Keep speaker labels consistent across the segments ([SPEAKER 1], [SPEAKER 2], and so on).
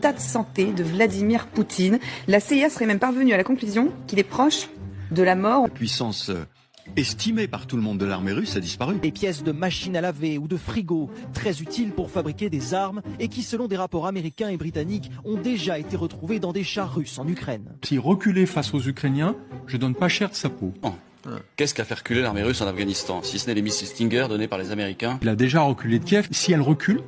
[SPEAKER 1] l'état de santé de Vladimir Poutine. La CIA serait même parvenue à la conclusion qu'il est proche de la mort.
[SPEAKER 2] La puissance estimée par tout le monde de l'armée russe a disparu.
[SPEAKER 3] Des pièces de machines à laver ou de frigo, très utiles pour fabriquer des armes et qui, selon des rapports américains et britanniques, ont déjà été retrouvées dans des chars russes en Ukraine.
[SPEAKER 4] Si reculer face aux Ukrainiens, je donne pas cher de sa peau.
[SPEAKER 5] Oh. Qu'est-ce qu'a fait reculer l'armée russe en Afghanistan, si ce n'est les missiles Stinger donnés par les Américains?
[SPEAKER 4] Il a déjà reculé de Kiev. Si elle recule,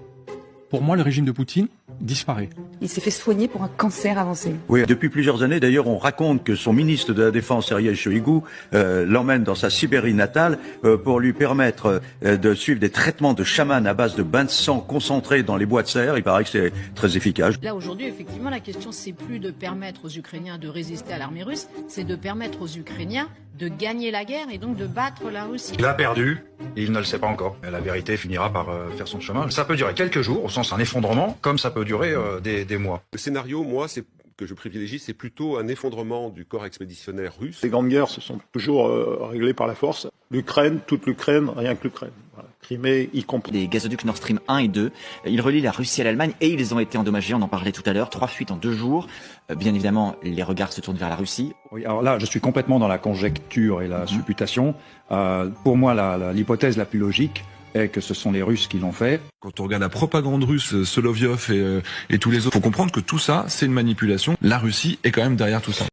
[SPEAKER 4] pour moi, le régime de Poutine disparaît.
[SPEAKER 1] Il s'est fait soigner pour un cancer avancé.
[SPEAKER 6] Oui, depuis plusieurs années, d'ailleurs, on raconte que son ministre de la Défense, Sergueï Shoïgu, l'emmène dans sa Sibérie natale pour lui permettre de suivre des traitements de chaman à base de bains de sang concentrés dans les bois de serre. Il paraît que c'est très efficace.
[SPEAKER 7] Là, aujourd'hui, effectivement, la question, c'est plus de permettre aux Ukrainiens de résister à l'armée russe, c'est de permettre aux Ukrainiens de gagner la guerre et donc de battre la Russie.
[SPEAKER 8] Il a perdu, et il ne le sait pas encore. La vérité finira par faire son chemin. Ça peut durer quelques jours, au sens un effondrement, comme ça peut durer des mois.
[SPEAKER 9] Le scénario, moi, que je privilégie, c'est plutôt un effondrement du corps expéditionnaire russe.
[SPEAKER 10] Les grandes guerres se sont toujours réglées par la force. L'Ukraine, toute l'Ukraine, rien que l'Ukraine. Voilà. Crimée, y compris.
[SPEAKER 11] Les gazoducs Nord Stream 1 et 2, ils relient la Russie à l'Allemagne et ils ont été endommagés, on en parlait tout à l'heure, 3 fuites en 2 jours. Bien évidemment, les regards se tournent vers la Russie.
[SPEAKER 8] Oui, alors là, je suis complètement dans la conjecture et la supputation. Pour moi, l'hypothèse la plus logique est que ce sont les Russes qui l'ont fait.
[SPEAKER 12] Quand on regarde la propagande russe, Solovyov et tous les autres, faut comprendre que tout ça, c'est une manipulation. La Russie est quand même derrière tout ça.